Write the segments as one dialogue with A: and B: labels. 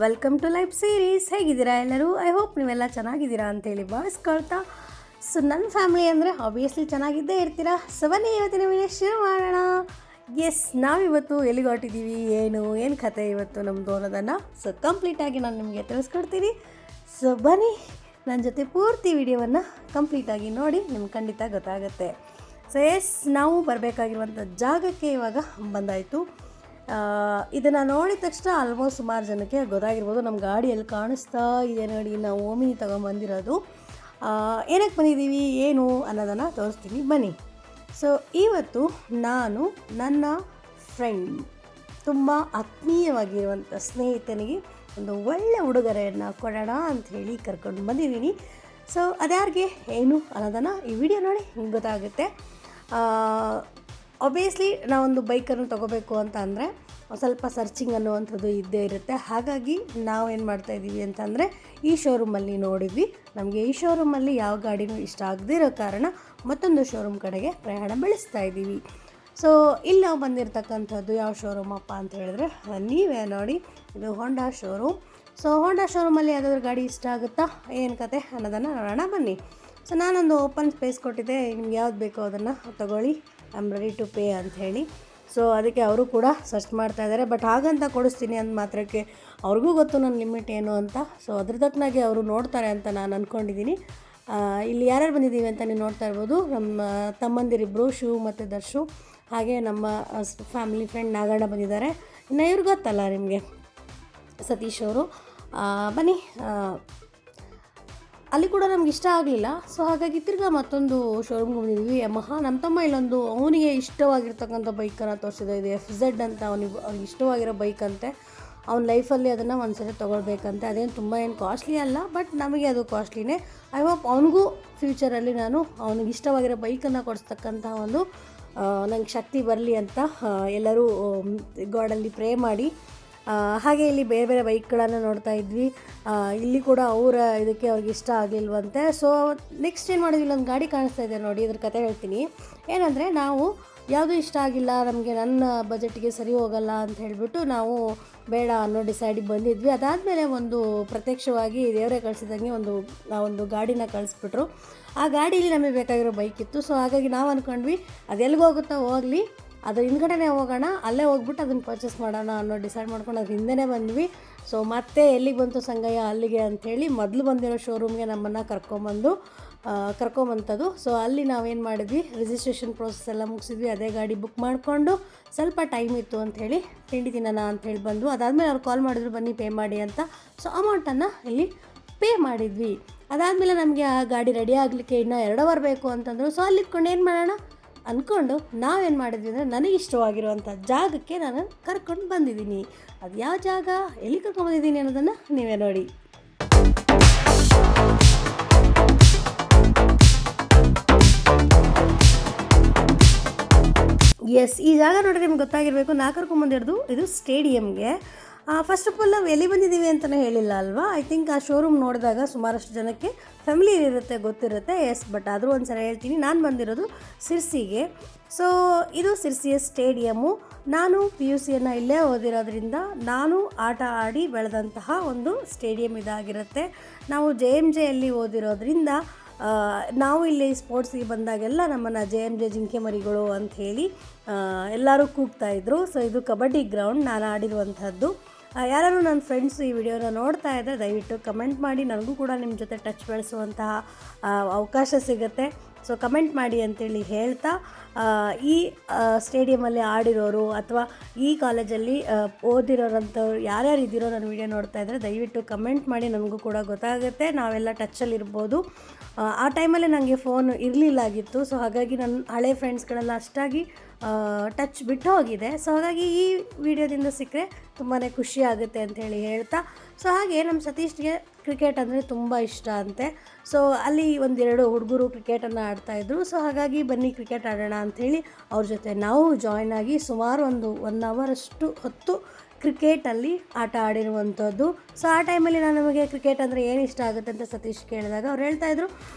A: Welcome to life series. ಹೇಗಿದ್ದೀರಾ ಎಲ್ಲರೂ? I hope ನೀವೆಲ್ಲ ಚೆನ್ನಾಗಿದ್ದೀರಾ ಅಂತೇಳಿ ಭಾವಿಸ್ಕೊಳ್ತಾ. ಸೊ ನನ್ನ ಫ್ಯಾಮಿಲಿ ಅಂದರೆ ಆಬ್ವಿಯಸ್ಲಿ ಚೆನ್ನಾಗಿದ್ದೇ ಇರ್ತೀರಾ. ಸೊ ಬನ್ನಿ ಇವತ್ತಿನ ವಿಡಿಯೋ ಶುರು ಮಾಡೋಣ. ಎಸ್, ನಾವಿವತ್ತು ಎಲ್ಲಿಗೆ ಹೊರಟಿದ್ದೀವಿ, ಏನು ಕತೆ ಇವತ್ತು ನಮ್ಮದು ಅನ್ನೋದನ್ನು ಕಂಪ್ಲೀಟಾಗಿ ನಾನು ನಿಮಗೆ ತಿಳಿಸ್ಕೊಡ್ತೀನಿ. ಸೊ ಬನ್ನಿ ನನ್ನ ಜೊತೆ ಪೂರ್ತಿ ವಿಡಿಯೋವನ್ನು ಕಂಪ್ಲೀಟಾಗಿ ನೋಡಿ, ನಿಮ್ಗೆ ಖಂಡಿತ ಗೊತ್ತಾಗುತ್ತೆ. ಸೊ ಎಸ್, ನಾವು ಬರಬೇಕಾಗಿರುವಂಥ ಜಾಗಕ್ಕೆ ಇವಾಗ ಬಂದಾಯಿತು. ಇದನ್ನು ನೋಡಿದ ತಕ್ಷಣ ಆಲ್ಮೋಸ್ಟ್ ಸುಮಾರು ಜನಕ್ಕೆ ಗೊತ್ತಾಗಿರ್ಬೋದು. ನಮ್ಮ ಗಾಡಿಯಲ್ಲಿ ಕಾಣಿಸ್ತಾ ಇದೆ ನೋಡಿ, ನಾವು ಓಮಿನಿ ತೊಗೊಂಬಂದಿರೋದು. ಏನಕ್ಕೆ ಬಂದಿದ್ದೀವಿ ಏನು ಅನ್ನೋದನ್ನು ತೋರಿಸ್ತೀನಿ ಬನ್ನಿ. ಸೊ ಇವತ್ತು ನಾನು ನನ್ನ ಫ್ರೆಂಡ್, ತುಂಬ ಆತ್ಮೀಯವಾಗಿರುವಂಥ ಸ್ನೇಹಿತನಿಗೆ ಒಂದು ಒಳ್ಳೆಯ ಉಡುಗೊರೆಯನ್ನು ಕೊಡೋಣ ಅಂಥೇಳಿ ಕರ್ಕೊಂಡು ಬಂದಿದ್ದೀನಿ. ಸೊ ಅದ್ಯಾರಿಗೆ ಏನು ಅನ್ನೋದನ್ನು ಈ ವಿಡಿಯೋ ನೋಡಿ ನಿಮ್ಗೆ ಗೊತ್ತಾಗುತ್ತೆ. ಆಬ್ವಿಯಸ್ಲಿ ನಾವೊಂದು ಬೈಕನ್ನು ತೊಗೋಬೇಕು ಅಂತ ಅಂದರೆ ಸ್ವಲ್ಪ ಸರ್ಚಿಂಗ್ ಅನ್ನುವಂಥದ್ದು ಇದ್ದೇ ಇರುತ್ತೆ. ಹಾಗಾಗಿ ನಾವೇನು ಮಾಡ್ತಾಯಿದ್ದೀವಿ ಅಂತಂದರೆ ಈ ಶೋರೂಮಲ್ಲಿ ನೋಡಿದ್ವಿ. ನಮಗೆ ಈ ಶೋರೂಮಲ್ಲಿ ಯಾವ ಗಾಡಿನೂ ಇಷ್ಟ ಆಗದೇ ಇರೋ ಕಾರಣ ಮತ್ತೊಂದು ಶೋರೂಮ್ ಕಡೆಗೆ ಪ್ರಯಾಣ ಬೆಳೆಸ್ತಾ ಇದ್ದೀವಿ. ಸೊ ಇಲ್ಲಿ ನಾವು ಬಂದಿರತಕ್ಕಂಥದ್ದು ಯಾವ ಶೋರೂಮ್ ಅಪ್ಪ ಅಂತ ಹೇಳಿದ್ರೆ, ನೀವೇ ನೋಡಿ, ಇದು ಹೋಂಡಾ ಶೋರೂಮ್. ಸೊ ಹೋಂಡಾ ಶೋರೂಮಲ್ಲಿ ಯಾವುದಾದ್ರೂ ಗಾಡಿ ಇಷ್ಟ ಆಗುತ್ತಾ, ಏನು ಕತೆ ಅನ್ನೋದನ್ನು ನೋಡೋಣ ಬನ್ನಿ. ಸೊ ನಾನೊಂದು ಓಪನ್ ಸ್ಪೇಸ್ ಕೊಟ್ಟಿದ್ದೆ, ನಿಮ್ಗೆ ಯಾವ್ದು ಬೇಕೋ ಅದನ್ನು ತೊಗೊಳ್ಳಿ, I am ready to pay ಅಂತ ಹೇಳಿ. ಸೊ ಅದಕ್ಕೆ ಅವರು ಕೂಡ ಸರ್ಚ್ ಮಾಡ್ತಾಯಿದ್ದಾರೆ. ಬಟ್ ಹಾಗಂತ ಕೊಡಿಸ್ತೀನಿ ಅಂದ ಮಾತ್ರಕ್ಕೆ ಅವ್ರಿಗೂ ಗೊತ್ತು ನನ್ನ ಲಿಮಿಟ್ ಏನು ಅಂತ. ಸೊ ಅದ್ರ ತಕ್ಕನಾಗೆ ಅವರು ನೋಡ್ತಾರೆ ಅಂತ ನಾನು ಅಂದ್ಕೊಂಡಿದ್ದೀನಿ. ಇಲ್ಲಿ ಯಾರ್ಯಾರು ಬಂದಿದ್ದೀವಿ ಅಂತ ನೀವು ನೋಡ್ತಾ ಇರ್ಬೋದು. ನಮ್ಮ ತಮ್ಮಂದಿರಿಬ್ಬರು, ಶಿವ್ ಮತ್ತು ದರ್ಶು, ಹಾಗೆ ನಮ್ಮ ಫ್ಯಾಮಿಲಿ ಫ್ರೆಂಡ್ ನಾಗಣ್ಣ ಬಂದಿದ್ದಾರೆ. ಇನ್ನು ಇವ್ರು ಗೊತ್ತಲ್ಲ ನಿಮಗೆ, ಸತೀಶ್ ಅವರು. ಬನ್ನಿ, ಅಲ್ಲಿ ಕೂಡ ನಮ್ಗೆ ಇಷ್ಟ ಆಗಲಿಲ್ಲ. ಸೊ ಹಾಗಾಗಿ ತಿರ್ಗಾ ಮತ್ತೊಂದು ಶೋರೂಮ್ಗೆ ಬಂದಿದ್ವಿ, ಯಮಹಾ. ನಮ್ಮ ತಮ್ಮ ಇಲ್ಲೊಂದು ಅವನಿಗೆ ಇಷ್ಟವಾಗಿರ್ತಕ್ಕಂಥ ಬೈಕನ್ನು ತೋರಿಸಿದೆ. ಇದು FZ ಅಂತ, ಅವ್ನಿಗೆ ಇಷ್ಟವಾಗಿರೋ ಬೈಕ್ ಅಂತೆ. ಅವ್ನ ಲೈಫಲ್ಲಿ ಅದನ್ನು ಒಂದು ಸರಿ ತೊಗೊಳ್ಬೇಕಂತೆ. ಅದೇನು ತುಂಬ ಏನು ಕಾಸ್ಟ್ಲಿ ಅಲ್ಲ, ಬಟ್ ನಮಗೆ ಅದು ಕಾಸ್ಟ್ಲಿನೇ. ಐ ಹೋಪ್ ಅವನಿಗೂ ಫ್ಯೂಚರಲ್ಲಿ ನಾನು ಅವನಿಗೆ ಇಷ್ಟವಾಗಿರೋ ಬೈಕನ್ನು ಕೊಡಿಸ್ತಕ್ಕಂಥ ಒಂದು ನಂಗೆ ಶಕ್ತಿ ಬರಲಿ ಅಂತ ಎಲ್ಲರೂ ಗಾಡಲ್ಲಿ ಪ್ರೇ ಮಾಡಿ. ಹಾಗೆ ಇಲ್ಲಿ ಬೇರೆ ಬೇರೆ ಬೈಕ್ಗಳನ್ನು ನೋಡ್ತಾ ಇದ್ವಿ. ಇಲ್ಲಿ ಕೂಡ ಅವರ ಇದಕ್ಕೆ ಅವ್ರಿಗೆ ಇಷ್ಟ ಆಗಲಿಲ್ವಂತೆ. ಸೊ ನೆಕ್ಸ್ಟ್ ಏನು ಮಾಡಿದ್ವಿ, ಒಂದು ಗಾಡಿ ಕಾಣಿಸ್ತಾ ಇದೆ ನೋಡಿ, ಇದ್ರ ಕತೆ ಹೇಳ್ತೀನಿ. ಏನಂದರೆ, ನಾವು ಯಾವುದೂ ಇಷ್ಟ ಆಗಿಲ್ಲ, ನಮಗೆ ನನ್ನ ಬಜೆಟ್ಗೆ ಸರಿ ಹೋಗಲ್ಲ ಅಂತ ಹೇಳಿಬಿಟ್ಟು ನಾವು ಬೇಡ ಅನ್ನೋ ಡಿಸೈಡಿಗೆ ಬಂದಿದ್ವಿ. ಅದಾದಮೇಲೆ ಒಂದು ಪ್ರತ್ಯಕ್ಷವಾಗಿ ದೇವರೇ ಕಳಿಸಿದಂಗೆ ಒಂದು ಗಾಡಿನ ಕಳಿಸ್ಬಿಟ್ರು. ಆ ಗಾಡೀಲಿ ನಮಗೆ ಬೇಕಾಗಿರೋ ಬೈಕ್ ಇತ್ತು. ಸೊ ಹಾಗಾಗಿ ನಾವು ಅಂದ್ಕೊಂಡ್ವಿ, ಅದೆಲ್ಲಿಗೆ ಹೋಗುತ್ತಾ ಹೋಗಲಿ, ಅದ್ರ ಹಿಂದ್ಗಡೆನೇ ಹೋಗೋಣ, ಅಲ್ಲೇ ಹೋಗ್ಬಿಟ್ಟು ಅದನ್ನು ಪರ್ಚೇಸ್ ಮಾಡೋಣ ಅನ್ನೋ ಡಿಸೈಡ್ ಮಾಡ್ಕೊಂಡು ಅದ್ರ ಹಿಂದೆನೇ ಬಂದ್ವಿ. ಸೊ ಮತ್ತೆ ಎಲ್ಲಿಗೆ ಬಂತು ಸಂಗಯ್ಯ ಅಲ್ಲಿಗೆ ಅಂಥೇಳಿ ಮೊದಲು ಬಂದಿರೋ ಶೋರೂಮ್ಗೆ ನಮ್ಮನ್ನು ಕರ್ಕೊಂಬಂಥದ್ದು. ಸೊ ಅಲ್ಲಿ ನಾವೇನು ಮಾಡಿದ್ವಿ, ರಿಜಿಸ್ಟ್ರೇಷನ್ ಪ್ರೋಸೆಸ್ ಎಲ್ಲ ಮುಗಿಸಿದ್ವಿ. ಅದೇ ಗಾಡಿ ಬುಕ್ ಮಾಡಿಕೊಂಡು ಸ್ವಲ್ಪ ಟೈಮ್ ಇತ್ತು ಅಂಥೇಳಿ ತಿಂಡಿ ತಿನ್ನೋಣ ಅಂಥೇಳಿ ಬಂದು, ಅದಾದಮೇಲೆ ಅವ್ರು ಕಾಲ್ ಮಾಡಿದ್ರು, ಬನ್ನಿ ಪೇ ಮಾಡಿ ಅಂತ. ಸೊ ಅಮೌಂಟನ್ನು ಇಲ್ಲಿ ಪೇ ಮಾಡಿದ್ವಿ. ಅದಾದಮೇಲೆ ನಮಗೆ ಆ ಗಾಡಿ ರೆಡಿ ಆಗಲಿಕ್ಕೆ ಇನ್ನೂ 2 ಅವರ್ ಬೇಕು ಅಂತಂದರು. ಸೊ ಅಲ್ಲಿ ಇಟ್ಕೊಂಡು ಏನು ಮಾಡೋಣ ಅಂದ್ಕೊಂಡು ನಾವೇನು ಮಾಡಿದ್ವಿ ಅಂದರೆ, ನನಗೆ ಇಷ್ಟವಾಗಿರುವಂಥ ಜಾಗಕ್ಕೆ ನಾನು ಕರ್ಕೊಂಡು ಬಂದಿದ್ದೀನಿ. ಅದು ಯಾವ ಜಾಗ, ಎಲ್ಲಿ ಕರ್ಕೊಂಡ್ಬಂದಿದ್ದೀನಿ ಅನ್ನೋದನ್ನು ನೀವೇ ನೋಡಿ. ಎಸ್, ಈ ಜಾಗ ನೋಡಿದ್ರೆ ನಿಮ್ಗೆ ಗೊತ್ತಾಗಿರಬೇಕು. ನಾ ಕರ್ಕೊಂಡ್ಬಂದಿರೋದು ಇದು ಸ್ಟೇಡಿಯಮ್ಗೆ. ಫಸ್ಟ್ ಆಫ್ ಆಲ್ ನಾವು ಎಲ್ಲಿ ಬಂದಿದ್ದೀವಿ ಅಂತಲೇ ಹೇಳಿಲ್ಲ ಅಲ್ವಾ. ಐ ಥಿಂಕ್ ಆ ಶೋರೂಮ್ ನೋಡಿದಾಗ ಸುಮಾರಷ್ಟು ಜನಕ್ಕೆ ಫ್ಯಾಮಿಲಿ ಇರುತ್ತೆ, ಗೊತ್ತಿರುತ್ತೆ. ಎಸ್, ಬಟ್ ಆದರೂ ಒಂದು ಸಲ ಹೇಳ್ತೀನಿ, ನಾನು ಬಂದಿರೋದು ಸಿರ್ಸಿಗೆ. ಸೊ ಇದು ಸಿರ್ಸಿಯ ಸ್ಟೇಡಿಯಮ್ಮು. ನಾನು PUCಯನ್ನು ಇಲ್ಲೇ ಓದಿರೋದ್ರಿಂದ ನಾನು ಆಟ ಆಡಿ ಬೆಳೆದಂತಹ ಒಂದು ಸ್ಟೇಡಿಯಂ ಇದಾಗಿರುತ್ತೆ. ನಾವು JMJಯಲ್ಲಿ ಓದಿರೋದ್ರಿಂದ ನಾವು ಇಲ್ಲಿ ಸ್ಪೋರ್ಟ್ಸಿಗೆ ಬಂದಾಗೆಲ್ಲ ನಮ್ಮನ್ನು JMJ ಜಿಂಕೆ ಮರಿಗಳು ಅಂಥೇಳಿ ಎಲ್ಲರೂ ಕೂಗ್ತಾಯಿದ್ರು. ಸೊ ಇದು ಕಬಡ್ಡಿ ಗ್ರೌಂಡ್ ನಾನು ಆಡಿರುವಂಥದ್ದು. ಯಾರು ನನ್ನ ಫ್ರೆಂಡ್ಸ್ ಈ ವಿಡಿಯೋನ ನೋಡ್ತಾ ಇದ್ದರೆ ದಯವಿಟ್ಟು ಕಮೆಂಟ್ ಮಾಡಿ, ನನಗೂ ಕೂಡ ನಿಮ್ಮ ಜೊತೆ ಟಚ್ ಬೆಳೆಸುವಂತಹ ಅವಕಾಶ ಸಿಗುತ್ತೆ. ಸೊ ಕಮೆಂಟ್ ಮಾಡಿ ಅಂತೇಳಿ ಹೇಳ್ತಾ, ಈ ಸ್ಟೇಡಿಯಮಲ್ಲಿ ಆಡಿರೋರು ಅಥವಾ ಈ ಕಾಲೇಜಲ್ಲಿ ಓದಿರೋರಂಥವ್ರು ಯಾರ್ಯಾರು ಇದ್ದೀರೋ ನನ್ನ ವಿಡಿಯೋ ನೋಡ್ತಾ ಇದ್ದರೆ ದಯವಿಟ್ಟು ಕಮೆಂಟ್ ಮಾಡಿ, ನನಗೂ ಕೂಡ ಗೊತ್ತಾಗುತ್ತೆ. ನಾವೆಲ್ಲ ಟಚ್ಚಲ್ಲಿರ್ಬೋದು. ಆ ಟೈಮಲ್ಲಿ ನನಗೆ ಫೋನ್ ಇರಲಿಲ್ಲಾಗಿತ್ತು. ಸೊ ಹಾಗಾಗಿ ನನ್ನ ಹಳೆ ಫ್ರೆಂಡ್ಸ್ಗಳೆಲ್ಲ ಅಷ್ಟಾಗಿ ಟಚ್ ಬಿಟ್ಟು ಹೋಗಿದೆ. ಸೊ ಹಾಗಾಗಿ ಈ ವಿಡಿಯೋದಿಂದ ಸಿಕ್ಕರೆ ತುಂಬಾ ಖುಷಿ ಆಗುತ್ತೆ ಅಂಥೇಳಿ ಹೇಳ್ತಾ, ಸೊ ಹಾಗೆ ನಮ್ಮ ಸತೀಶ್ಗೆ ಕ್ರಿಕೆಟ್ ಅಂದರೆ ತುಂಬ ಇಷ್ಟ ಅಂತೆ. ಸೊ ಅಲ್ಲಿ 1-2 ಹುಡುಗರು ಕ್ರಿಕೆಟನ್ನು ಆಡ್ತಾಯಿದ್ರು. ಸೊ ಹಾಗಾಗಿ ಬನ್ನಿ ಕ್ರಿಕೆಟ್ ಆಡೋಣ ಅಂಥೇಳಿ ಅವ್ರ ಜೊತೆ ನಾವು ಜಾಯ್ನ್ ಆಗಿ ಸುಮಾರು ಒಂದು 1 ಅವರಷ್ಟು ಹೊತ್ತು ಕ್ರಿಕೆಟಲ್ಲಿ ಆಟ ಆಡಿರುವಂಥದ್ದು. ಸೊ ಆ ಟೈಮಲ್ಲಿ ನಾನು ನಮಗೆ ಕ್ರಿಕೆಟ್ ಅಂದರೆ ಏನು ಇಷ್ಟ ಆಗುತ್ತೆ ಅಂತ ಸತೀಶ್ ಕೇಳಿದಾಗ ಅವ್ರು ಹೇಳ್ತಾಯಿದ್ರು,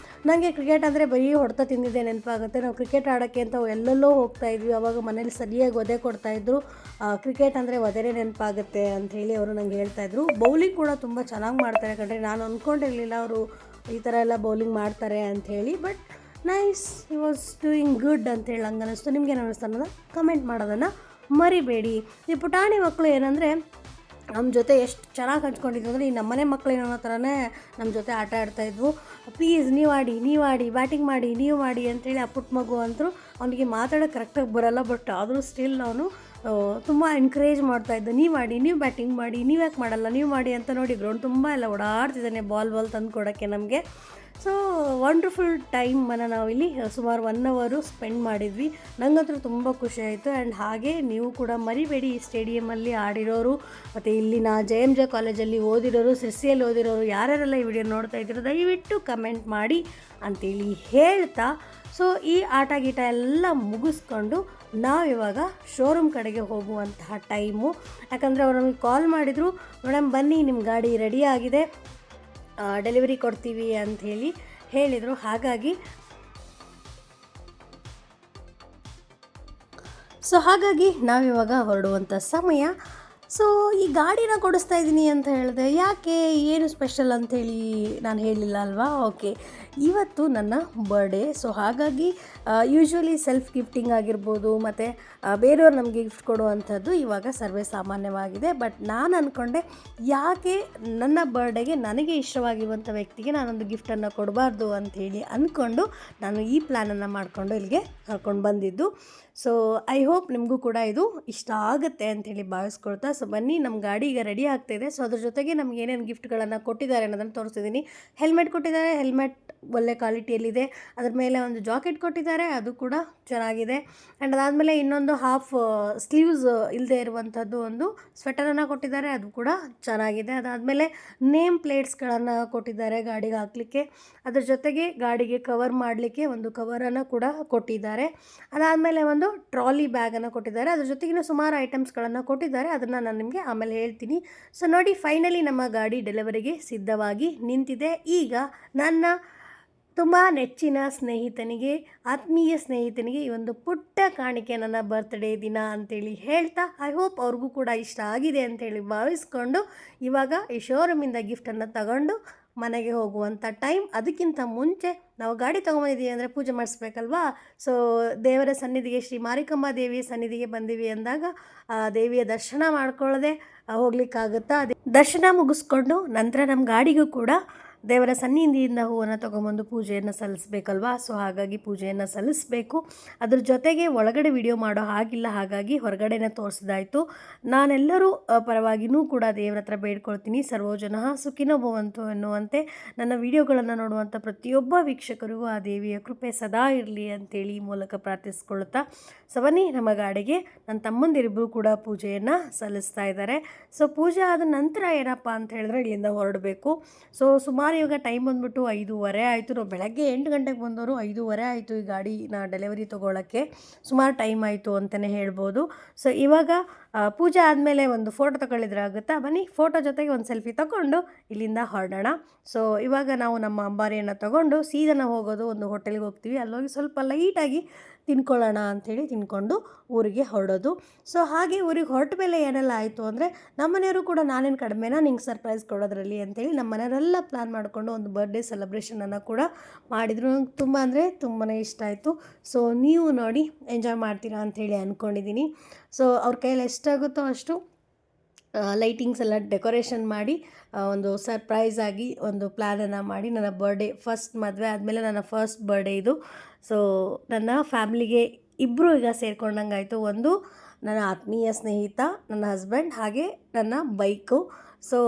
A: ನನಗೆ ಕ್ರಿಕೆಟ್ ಅಂದರೆ ಬರೀ ಹೊಡೆತ ತಿಂದಿದ್ದೆ ನೆನಪಾಗುತ್ತೆ. ನಾವು ಕ್ರಿಕೆಟ್ ಆಡೋಕ್ಕೆ ಅಂತ ಎಲ್ಲೆಲ್ಲೋ ಹೋಗ್ತಾಯಿದ್ವಿ. ಆವಾಗ ಮನೇಲಿ ಸರಿಯಾಗಿ ಒದೆ ಕೊಡ್ತಾಯಿದ್ರು. ಕ್ರಿಕೆಟ್ ಅಂದರೆ ಒದೆನೇ ನೆನಪಾಗುತ್ತೆ ಅಂಥೇಳಿ ಅವರು ನಂಗೆ ಹೇಳ್ತಾಯಿದ್ರು. ಬೌಲಿಂಗ್ ಕೂಡ ತುಂಬ ಚೆನ್ನಾಗಿ ಮಾಡ್ತಾರೆ ಕಣ್ರಿ. ನಾನು ಅಂದ್ಕೊಂಡಿರಲಿಲ್ಲ ಅವರು ಈ ಥರ ಎಲ್ಲ ಬೌಲಿಂಗ್ ಮಾಡ್ತಾರೆ ಅಂಥೇಳಿ. But nice, he was doing good ಅಂತೇಳಿ ಹಂಗೆ ಅನ್ನಿಸ್ತು. ನಿಮ್ಗೇನು ಅನ್ನಿಸ್ತು ಅನ್ನೋದು ಕಮೆಂಟ್ ಮಾಡೋದನ್ನು ಮರಿಬೇಡಿ. ಈ ಪುಟಾಣಿ ಮಕ್ಕಳು ಏನಂದರೆ ನಮ್ಮ ಜೊತೆ ಎಷ್ಟು ಚೆನ್ನಾಗಿ ಹಂಚ್ಕೊಂಡಿದ್ವು ಅಂದರೆ, ಈ ನಮ್ಮನೆ ಮಕ್ಕಳೇನೋ ಅನ್ನೋ ಥರನೇ ನಮ್ಮ ಜೊತೆ ಆಟ ಆಡ್ತಾಯಿದ್ವು. ಪ್ಲೀಸ್ ನೀವು ಆಡಿ, ಬ್ಯಾಟಿಂಗ್ ಮಾಡಿ, ನೀವು ಮಾಡಿ ಅಂಥೇಳಿ ಆ ಪುಟ್ಟ ಮಗು ಅಂತರೂ ಅವನಿಗೆ ಮಾತಾಡೋಕ್ಕೆ ಕರೆಕ್ಟಾಗಿ ಬರೋಲ್ಲ. ಬಟ್ ಆದರೂ ಸ್ಟಿಲ್ ಅವನು ತುಂಬ ಎನ್ಕರೇಜ್ ಮಾಡ್ತಾಯಿದ್ದ, ನೀವು ಆಡಿ, ನೀವು ಬ್ಯಾಟಿಂಗ್ ಮಾಡಿ, ನೀವು ಯಾಕೆ ಮಾಡಲ್ಲ, ನೀವು ಮಾಡಿ ಅಂತ. ನೋಡಿ ಗ್ರೌಂಡ್ ತುಂಬ ಎಲ್ಲ ಓಡಾಡ್ತಿದ್ದಾನೆ ಬಾಲ್ ತಂದು ಕೊಡೋಕ್ಕೆ ನಮಗೆ. ಸೊ ವಂಡರ್ಫುಲ್ ಟೈಮನ್ನು ನಾವಿಲ್ಲಿ ಸುಮಾರು 1 hour ಸ್ಪೆಂಡ್ ಮಾಡಿದ್ವಿ. ನನಗಂತೂ ತುಂಬ ಖುಷಿ ಆಯಿತು. ಆ್ಯಂಡ್ ಹಾಗೆ ನೀವು ಕೂಡ ಮರಿಬೇಡಿ, ಈ ಸ್ಟೇಡಿಯಮಲ್ಲಿ ಆಡಿರೋರು ಮತ್ತು ಇಲ್ಲಿನ JMJ ಕಾಲೇಜಲ್ಲಿ ಓದಿರೋರು, ಸಿರ್ಸಿಯಲ್ಲಿ ಓದಿರೋರು ಯಾರ್ಯಾರೆಲ್ಲ ಈ ವಿಡಿಯೋ ನೋಡ್ತಾ ಇದ್ದೀರೋ ದಯವಿಟ್ಟು ಕಮೆಂಟ್ ಮಾಡಿ ಅಂತೇಳಿ ಹೇಳ್ತಾ, ಸೊ ಈ ಆಟ ಗೀಟ ಎಲ್ಲ ಮುಗಿಸ್ಕೊಂಡು ನಾವಿವಾಗ ಶೋರೂಮ್ ಕಡೆಗೆ ಹೋಗುವಂತಹ ಟೈಮು. ಯಾಕಂದರೆ ಅವರು ನಮಗೆ ಕಾಲ್ ಮಾಡಿದರು, ಮೇಡಮ್ ಬನ್ನಿ ನಿಮ್ಮ ಗಾಡಿ ರೆಡಿ ಆಗಿದೆ, ಡೆಲಿವರಿ ಕೊಡ್ತೀವಿ ಅಂಥೇಳಿ ಹೇಳಿದರು. ಹಾಗಾಗಿ ನಾವಿವಾಗ ಹೊರಡುವಂಥ ಸಮಯ. ಸೊ ಈ ಗಾಡಿನ ಕೊಡಿಸ್ತಾ ಇದ್ದೀನಿ ಅಂತ ಹೇಳಿದೆ. ಯಾಕೆ, ಏನು ಸ್ಪೆಷಲ್ ಅಂಥೇಳಿ ನಾನು ಹೇಳಿಲ್ಲ ಅಲ್ವಾ? ಓಕೆ, ಇವತ್ತು ನನ್ನ ಬರ್ಡೇ. ಸೊ ಹಾಗಾಗಿ ಯೂಶ್ವಲಿ ಸೆಲ್ಫ್ ಗಿಫ್ಟಿಂಗ್ ಆಗಿರ್ಬೋದು ಮತ್ತು ಬೇರೆಯವ್ರು ನಮಗೆ ಗಿಫ್ಟ್ ಕೊಡುವಂಥದ್ದು ಇವಾಗ ಸರ್ವೇ ಸಾಮಾನ್ಯವಾಗಿದೆ. ಬಟ್ ನಾನು ಅಂದ್ಕೊಂಡೆ, ಯಾಕೆ ನನ್ನ ಬರ್ಡೇಗೆ ನನಗೆ ಇಷ್ಟವಾಗಿರುವಂಥ ವ್ಯಕ್ತಿಗೆ ನಾನೊಂದು ಗಿಫ್ಟನ್ನು ಕೊಡಬಾರ್ದು ಅಂಥೇಳಿ ಅಂದ್ಕೊಂಡು ನಾನು ಈ ಪ್ಲ್ಯಾನನ್ನು ಮಾಡಿಕೊಂಡು ಇಲ್ಲಿಗೆ ಕರ್ಕೊಂಡು ಬಂದಿದ್ದು. ಸೊ ಐ ಹೋಪ್ ನಿಮಗೂ ಕೂಡ ಇದು ಇಷ್ಟ ಆಗುತ್ತೆ ಅಂಥೇಳಿ ಭಾವಿಸ್ಕೊಳ್ತಾ, ಸೊ ಬನ್ನಿ, ನಮ್ಮ ಗಾಡಿ ಈಗ ರೆಡಿ ಆಗ್ತಾಯಿದೆ. ಸೊ ಅದ್ರ ಜೊತೆಗೆ ನಮ್ಗೆ ಏನೇನು ಗಿಫ್ಟ್ಗಳನ್ನು ಕೊಟ್ಟಿದ್ದಾರೆ ಅನ್ನೋದನ್ನು ತೋರಿಸ್ತಿದ್ದೀನಿ. ಹೆಲ್ಮೆಟ್ ಕೊಟ್ಟಿದ್ದಾರೆ, ಹೆಲ್ಮೆಟ್ ಒಳ್ಳೆ ಕ್ವಾಲಿಟಿಯಲ್ಲಿದೆ. ಅದ್ರ ಮೇಲೆ ಒಂದು ಜಾಕೆಟ್ ಕೊಟ್ಟಿದ್ದಾರೆ, ಅದು ಕೂಡ ಚೆನ್ನಾಗಿದೆ. ಆ್ಯಂಡ್ ಅದಾದಮೇಲೆ ಇನ್ನೊಂದು ಹಾಫ್ ಸ್ಲೀವ್ಸ್ ಇಲ್ಲದೆ ಇರುವಂಥದ್ದು ಒಂದು ಸ್ವೆಟರನ್ನು ಕೊಟ್ಟಿದ್ದಾರೆ, ಅದು ಕೂಡ ಚೆನ್ನಾಗಿದೆ. ಅದಾದಮೇಲೆ ನೇಮ್ ಪ್ಲೇಟ್ಸ್ಗಳನ್ನು ಕೊಟ್ಟಿದ್ದಾರೆ ಗಾಡಿಗೆ ಹಾಕಲಿಕ್ಕೆ. ಅದ್ರ ಜೊತೆಗೆ ಗಾಡಿಗೆ ಕವರ್ ಮಾಡಲಿಕ್ಕೆ ಒಂದು ಕವರನ್ನು ಕೂಡ ಕೊಟ್ಟಿದ್ದಾರೆ. ಅದಾದಮೇಲೆ ಒಂದು ಟ್ರಾಲಿ ಬ್ಯಾಗನ್ನು ಕೊಟ್ಟಿದ್ದಾರೆ. ಅದ್ರ ಜೊತೆಗಿನ ಸುಮಾರು ಐಟಮ್ಸ್ಗಳನ್ನು ಕೊಟ್ಟಿದ್ದಾರೆ, ಅದನ್ನು ನಾನು ನಿಮಗೆ ಆಮೇಲೆ ಹೇಳ್ತೀನಿ. ಸೊ ನೋಡಿ, ಫೈನಲಿ ನಮ್ಮ ಗಾಡಿ ಡೆಲಿವರಿಗೆ ಸಿದ್ಧವಾಗಿ ನಿಂತಿದೆ. ಈಗ ನನ್ನ ತುಂಬ ನೆಚ್ಚಿನ ಸ್ನೇಹಿತನಿಗೆ, ಆತ್ಮೀಯ ಸ್ನೇಹಿತನಿಗೆ ಈ ಒಂದು ಪುಟ್ಟ ಕಾಣಿಕೆ ನನ್ನ ಬರ್ತ್ಡೇ ದಿನ ಅಂತೇಳಿ ಹೇಳ್ತಾ, ಐ ಹೋಪ್ ಅವ್ರಿಗೂ ಕೂಡ ಇಷ್ಟ ಆಗಿದೆ ಅಂತೇಳಿ ಭಾವಿಸ್ಕೊಂಡು ಇವಾಗ ಈ ಶೋರೂಮಿಂದ ಗಿಫ್ಟನ್ನು ತಗೊಂಡು ಮನೆಗೆ ಹೋಗುವಂಥ ಟೈಮ್. ಅದಕ್ಕಿಂತ ಮುಂಚೆ ನಾವು ಗಾಡಿ ತೊಗೊಂಬಂದಿದ್ದೀವಿ ಅಂದರೆ ಪೂಜೆ ಮಾಡಿಸ್ಬೇಕಲ್ವಾ? ಸೊ ದೇವರ ಸನ್ನಿಧಿಗೆ, ಶ್ರೀ ಮಾರಿಕಾಂಬಾ ದೇವಿಯ ಸನ್ನಿಧಿಗೆ ಬಂದೀವಿ ಅಂದಾಗ ದೇವಿಯ ದರ್ಶನ ಮಾಡ್ಕೊಳ್ಳದೆ ಹೋಗ್ಲಿಕ್ಕಾಗುತ್ತಾ? ದರ್ಶನ ಮುಗಿಸ್ಕೊಂಡು ನಂತರ ನಮ್ಮ ಗಾಡಿಗೂ ಕೂಡ ದೇವರ ಸನ್ನಿಧಿಯಿಂದ ಹೂವನ್ನು ತೊಗೊಂಬಂದು ಪೂಜೆಯನ್ನು ಸಲ್ಲಿಸಬೇಕಲ್ವಾ? ಸೊ ಹಾಗಾಗಿ ಪೂಜೆಯನ್ನು ಸಲ್ಲಿಸಬೇಕು. ಅದ್ರ ಜೊತೆಗೆ ಒಳಗಡೆ ವಿಡಿಯೋ ಮಾಡೋ ಹಾಗಿಲ್ಲ, ಹಾಗಾಗಿ ಹೊರಗಡೆನೇ ತೋರಿಸಿದಾಯಿತು. ನಾನೆಲ್ಲರೂ ಪರವಾಗಿಯೂ ಕೂಡ ದೇವರ ಹತ್ರ ಬೇಡ್ಕೊಳ್ತೀನಿ, ಸರ್ವೋಜನ ಸುಖಿನೋ ಭವಂತು ಎನ್ನುವಂತೆ ನನ್ನ ವಿಡಿಯೋಗಳನ್ನು ನೋಡುವಂಥ ಪ್ರತಿಯೊಬ್ಬ ವೀಕ್ಷಕರಿಗೂ ಆ ದೇವಿಯ ಕೃಪೆ ಸದಾ ಇರಲಿ ಅಂತೇಳಿ ಈ ಮೂಲಕ ಪ್ರಾರ್ಥಿಸ್ಕೊಳ್ತಾ, ಸೊ ಬನ್ನಿ, ನಮ್ಮ ಗಾಡಿಗೆ ನನ್ನ ತಮ್ಮಂದಿರಿಬ್ಬರು ಕೂಡ ಪೂಜೆಯನ್ನು ಸಲ್ಲಿಸ್ತಾ ಇದ್ದಾರೆ. ಸೊ ಪೂಜೆ ಆದ ನಂತರ ಏನಪ್ಪ ಅಂತ ಹೇಳಿದ್ರೆ ಇಲ್ಲಿಂದ ಹೊರಡಬೇಕು. ಸೊ ಸುಮಾರು ಇವಾಗ ಟೈಮ್ ಬಂದ್ಬಿಟ್ಟು 5:30 ಆಯಿತು. ನಾವು ಬೆಳಗ್ಗೆ 8 ಗಂಟೆಗೆ ಬಂದವರು, 5:30 ಆಯಿತು ಈ ಗಾಡಿನ ಡೆಲಿವರಿ ತೊಗೊಳ್ಳೋಕ್ಕೆ. ಸುಮಾರು ಟೈಮ್ ಆಯಿತು ಅಂತಲೇ ಹೇಳ್ಬೋದು. ಸೊ ಇವಾಗ ಪೂಜೆ ಆದಮೇಲೆ ಒಂದು ಫೋಟೋ ತಗೊಳ್ಳಿದ್ರೆ ಆಗುತ್ತಾ? ಬನ್ನಿ, ಫೋಟೋ ಜೊತೆಗೆ ಒಂದು ಸೆಲ್ಫಿ ತಗೊಂಡು ಇಲ್ಲಿಂದ ಹೊರಡೋಣ. ಸೊ ಇವಾಗ ನಾವು ನಮ್ಮ ಅಂಬಾರಿಯನ್ನು ತಗೊಂಡು ಸೀದಾ ಹೋಗೋದು ಒಂದು ಹೋಟೆಲ್ಗೆ ಹೋಗ್ತೀವಿ. ಅಲ್ಲೋಗಿ ಸ್ವಲ್ಪ ಲೈಟಾಗಿ ತಿನ್ಕೊಳ್ಳೋಣ ಅಂಥೇಳಿ ತಿನ್ಕೊಂಡು ಊರಿಗೆ ಹೊರಡೋದು. ಸೊ ಹಾಗೆ ಊರಿಗೆ ಹೊರಟ ಮೇಲೆ ಏನೆಲ್ಲ ಆಯಿತು ಅಂದರೆ, ನಮ್ಮನೆಯವರು ಕೂಡ ನಾನೇನು ಕಡಿಮೆನಾ ನಿಂಗೆ ಸರ್ಪ್ರೈಸ್ ಕೊಡೋದ್ರಲ್ಲಿ ಅಂತೇಳಿ ನಮ್ಮ ಮನೆಯವರೆಲ್ಲ ಪ್ಲ್ಯಾನ್ ಮಾಡಿಕೊಂಡು ಒಂದು ಬರ್ಡೇ ಸೆಲೆಬ್ರೇಷನನ್ನು ಕೂಡ ಮಾಡಿದರು. ನಂಗೆ ತುಂಬ ಅಂದರೆ ತುಂಬಾ ಇಷ್ಟ ಆಯಿತು. ಸೊ ನೀವು ನೋಡಿ ಎಂಜಾಯ್ ಮಾಡ್ತೀರಾ ಅಂಥೇಳಿ ಅಂದ್ಕೊಂಡಿದ್ದೀನಿ. ಸೊ ಅವ್ರ ಕೈಯಲ್ಲಿ ಎಷ್ಟಾಗುತ್ತೋ ಅಷ್ಟು ಲೈಟಿಂಗ್ಸ್ ಎಲ್ಲ ಡೆಕೋರೇಷನ್ ಮಾಡಿ ಒಂದು ಸರ್ಪ್ರೈಸ್ ಆಗಿ ಒಂದು ಪ್ಲ್ಯಾನನ್ನು ಮಾಡಿ, ನನ್ನ ಬರ್ಡೇ ಫಸ್ಟ್ ಮದುವೆ ಆದಮೇಲೆ ನನ್ನ ಫಸ್ಟ್ ಬರ್ಡೇ ಇದು. ಸೊ ನನ್ನ ಫ್ಯಾಮ್ಲಿಗೆ ಇಬ್ಬರು ಈಗ ಸೇರ್ಕೊಂಡಂಗಾಯಿತು. ಒಂದು ನನ್ನ ಆತ್ಮೀಯ ಸ್ನೇಹಿತ, ನನ್ನ ಹಸ್ಬೆಂಡ್, ಹಾಗೆ ನನ್ನ ಬೈಕು. ಸೊ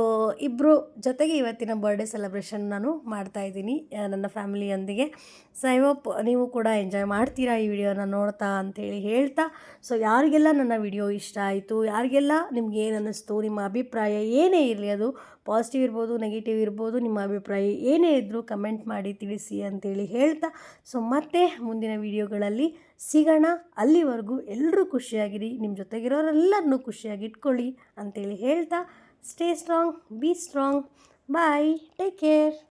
A: ಇಬ್ಬರು ಜೊತೆಗೆ ಇವತ್ತಿನ ಬರ್ಡೇ ಸೆಲೆಬ್ರೇಷನ್ ನಾನು ಮಾಡ್ತಾಯಿದ್ದೀನಿ ನನ್ನ ಫ್ಯಾಮಿಲಿಯೊಂದಿಗೆ. ಸೊ ಐ ಹೋಪ್ ನೀವು ಕೂಡ ಎಂಜಾಯ್ ಮಾಡ್ತೀರಾ ಈ ವಿಡಿಯೋನ ನೋಡ್ತಾ ಅಂಥೇಳಿ ಹೇಳ್ತಾ, ಸೊ ಯಾರಿಗೆಲ್ಲ ನನ್ನ ವಿಡಿಯೋ ಇಷ್ಟ ಆಯಿತು, ಯಾರಿಗೆಲ್ಲ ನಿಮ್ಗೆ ಏನು ಅನ್ನಿಸ್ತು, ನಿಮ್ಮ ಅಭಿಪ್ರಾಯ ಏನೇ ಇರಲಿ, ಅದು ಪಾಸಿಟಿವ್ ಇರ್ಬೋದು, ನೆಗೆಟಿವ್ ಇರ್ಬೋದು, ನಿಮ್ಮ ಅಭಿಪ್ರಾಯ ಏನೇ ಇದ್ದರೂ ಕಮೆಂಟ್ ಮಾಡಿ ತಿಳಿಸಿ ಅಂತೇಳಿ ಹೇಳ್ತಾ, ಸೊ ಮತ್ತೆ ಮುಂದಿನ ವಿಡಿಯೋಗಳಲ್ಲಿ ಸಿಗೋಣ. ಅಲ್ಲಿವರೆಗೂ ಎಲ್ಲರೂ ಖುಷಿಯಾಗಿರಿ, ನಿಮ್ಮ ಜೊತೆಗಿರೋರೆಲ್ಲರನ್ನೂ ಖುಷಿಯಾಗಿ ಇಟ್ಕೊಳ್ಳಿ ಅಂತೇಳಿ ಹೇಳ್ತಾ, stay strong, be strong, bye, take care.